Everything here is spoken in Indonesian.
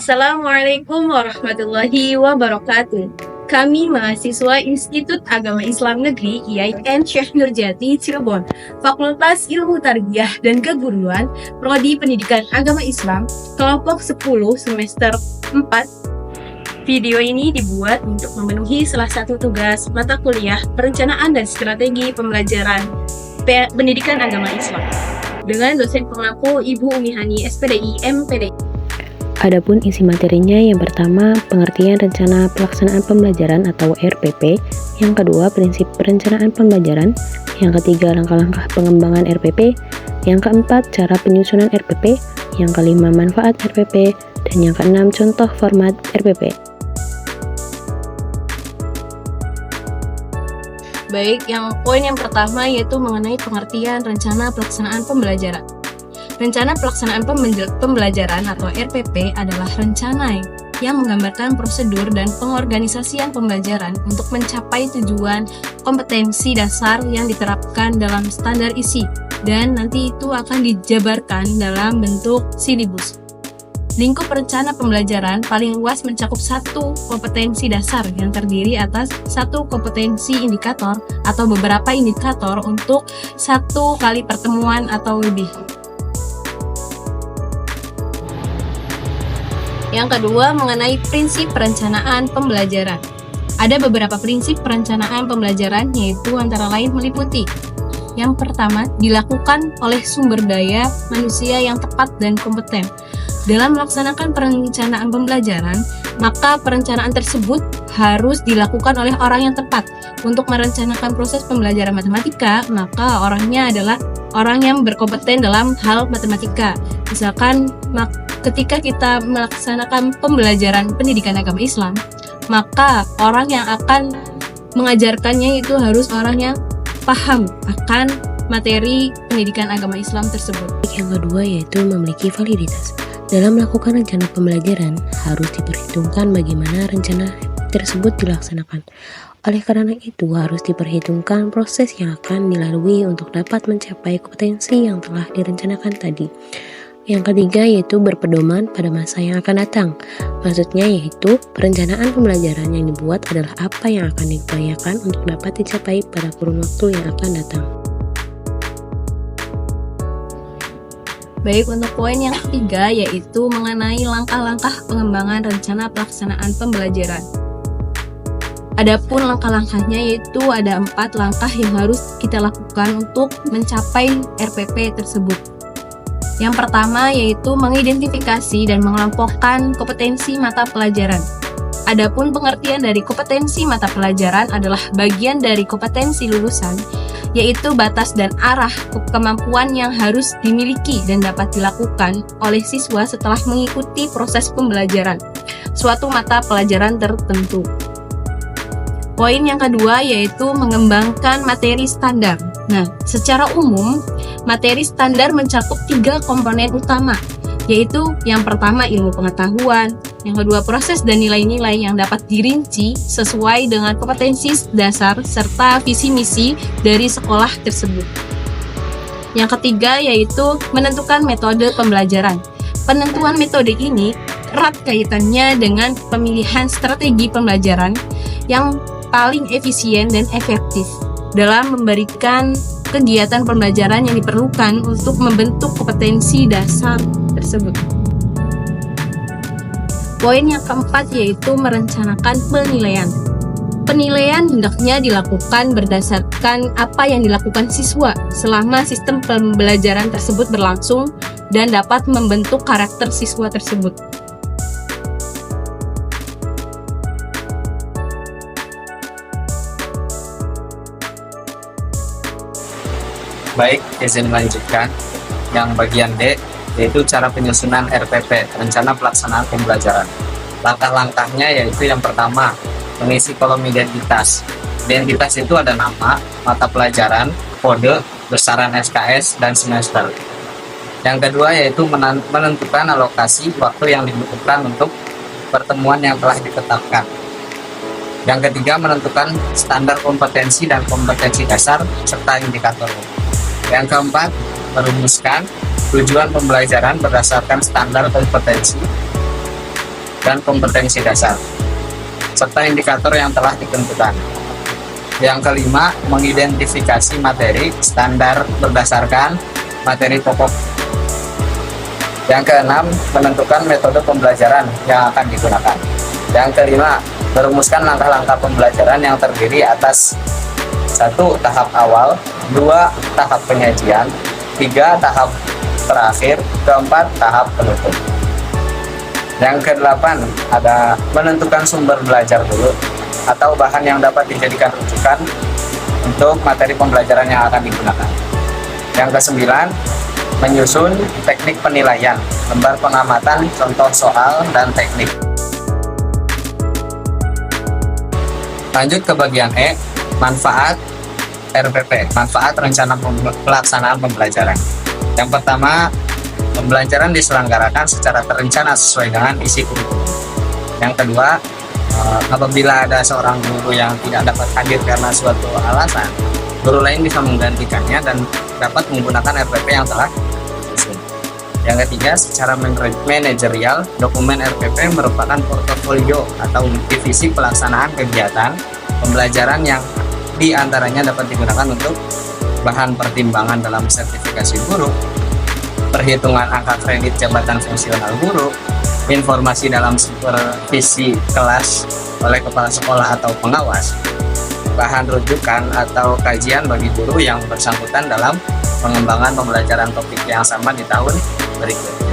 Assalamualaikum warahmatullahi wabarakatuh. Kami mahasiswa Institut Agama Islam Negeri IAIN Syekh Nurjati Cirebon, Fakultas Ilmu Tarbiyah dan Keguruan, Prodi Pendidikan Agama Islam, kelompok 10 semester 4. Video ini dibuat untuk memenuhi salah satu tugas mata kuliah Perencanaan dan Strategi Pembelajaran Pendidikan Agama Islam dengan dosen pengaku Ibu Umihani SPDI MPDI. Adapun isi materinya, yang pertama pengertian rencana pelaksanaan pembelajaran atau RPP, yang kedua prinsip perencanaan pembelajaran, yang ketiga langkah-langkah pengembangan RPP, yang keempat cara penyusunan RPP, yang kelima manfaat RPP, dan yang keenam contoh format RPP. Baik, poin yang pertama yaitu mengenai pengertian rencana pelaksanaan pembelajaran. Rencana pelaksanaan pembelajaran atau RPP adalah rencana yang menggambarkan prosedur dan pengorganisasian pembelajaran untuk mencapai tujuan kompetensi dasar yang diterapkan dalam standar isi, dan nanti itu akan dijabarkan dalam bentuk silibus. Lingkup rencana pembelajaran paling luas mencakup satu kompetensi dasar yang terdiri atas satu kompetensi indikator atau beberapa indikator untuk satu kali pertemuan atau lebih. Yang kedua, mengenai prinsip perencanaan pembelajaran. Ada beberapa prinsip perencanaan pembelajaran, yaitu antara lain meliputi: yang pertama, dilakukan oleh sumber daya manusia yang tepat dan kompeten. Dalam melaksanakan perencanaan pembelajaran, maka perencanaan tersebut harus dilakukan oleh orang yang tepat. Untuk merencanakan proses pembelajaran matematika, maka orangnya adalah orang yang berkompeten dalam hal matematika. Misalkan, ketika kita melaksanakan pembelajaran pendidikan agama Islam, maka orang yang akan mengajarkannya itu harus orang yang paham akan materi pendidikan agama Islam tersebut. Yang kedua yaitu memiliki validitas. Dalam melakukan rencana pembelajaran, harus diperhitungkan bagaimana rencana tersebut dilaksanakan. Oleh karena itu, harus diperhitungkan proses yang akan dilalui untuk dapat mencapai kompetensi yang telah direncanakan tadi. Yang ketiga yaitu berpedoman pada masa yang akan datang. Maksudnya yaitu perencanaan pembelajaran yang dibuat adalah apa yang akan diupayakan untuk dapat dicapai pada kurun waktu yang akan datang. Baik, untuk poin yang ketiga yaitu mengenai langkah-langkah pengembangan rencana pelaksanaan pembelajaran. Adapun langkah-langkahnya yaitu ada 4 langkah yang harus kita lakukan untuk mencapai RPP tersebut. Yang pertama yaitu mengidentifikasi dan mengelompokkan kompetensi mata pelajaran. Adapun pengertian dari kompetensi mata pelajaran adalah bagian dari kompetensi lulusan, yaitu batas dan arah kemampuan yang harus dimiliki dan dapat dilakukan oleh siswa setelah mengikuti proses pembelajaran suatu mata pelajaran tertentu. Poin yang kedua yaitu mengembangkan materi standar. Nah, secara umum, materi standar mencakup 3 komponen utama, yaitu yang pertama ilmu pengetahuan, yang kedua proses dan nilai-nilai yang dapat dirinci sesuai dengan kompetensi dasar serta visi misi dari sekolah tersebut. Yang ketiga yaitu menentukan metode pembelajaran. Penentuan metode ini erat kaitannya dengan pemilihan strategi pembelajaran yang paling efisien dan efektif dalam memberikan kegiatan pembelajaran yang diperlukan untuk membentuk kompetensi dasar tersebut. Poin yang keempat yaitu merencanakan penilaian. Penilaian hendaknya dilakukan berdasarkan apa yang dilakukan siswa selama sistem pembelajaran tersebut berlangsung dan dapat membentuk karakter siswa tersebut. Baik, izin melanjutkan. Yang bagian D, yaitu cara penyusunan RPP, rencana pelaksanaan pembelajaran. Langkah-langkahnya yaitu yang pertama, mengisi kolom identitas. Identitas itu ada nama, mata pelajaran, kode, besaran SKS, dan semester. Yang kedua yaitu menentukan alokasi waktu yang dibutuhkan untuk pertemuan yang telah ditetapkan. Yang ketiga, menentukan standar kompetensi dan kompetensi dasar, serta indikator. Yang keempat, merumuskan tujuan pembelajaran berdasarkan standar kompetensi. dan kompetensi dasar, serta indikator yang telah ditentukan. Yang kelima, mengidentifikasi materi standar berdasarkan materi pokok. Yang keenam, menentukan metode pembelajaran yang akan digunakan. Yang kelima, merumuskan langkah-langkah pembelajaran yang terdiri atas 1. Tahap awal, 2. Tahap penyajian, 3. Tahap terakhir, 4. Tahap penutup. Yang kedelapan, ada menentukan sumber belajar dulu atau bahan yang dapat dijadikan rujukan untuk materi pembelajaran yang akan digunakan. Yang kesembilan, menyusun teknik penilaian, lembar pengamatan, contoh soal, dan teknik. Lanjut ke bagian E, manfaat RPP, manfaat rencana pelaksanaan pembelajaran. Yang pertama, pembelajaran diselenggarakan secara terencana sesuai dengan isi kurikulum. Yang kedua, apabila ada seorang guru yang tidak dapat hadir karena suatu alasan, guru lain bisa menggantikannya dan dapat menggunakan RPP yang telah disusun. Yang ketiga, secara manajerial, dokumen RPP merupakan portofolio atau divisi pelaksanaan kegiatan pembelajaran yang diantaranya dapat digunakan untuk bahan pertimbangan dalam sertifikasi guru, perhitungan angka kredit jabatan fungsional guru, informasi dalam supervisi kelas oleh kepala sekolah atau pengawas, bahan rujukan atau kajian bagi guru yang bersangkutan dalam pengembangan pembelajaran topik yang sama di tahun berikutnya.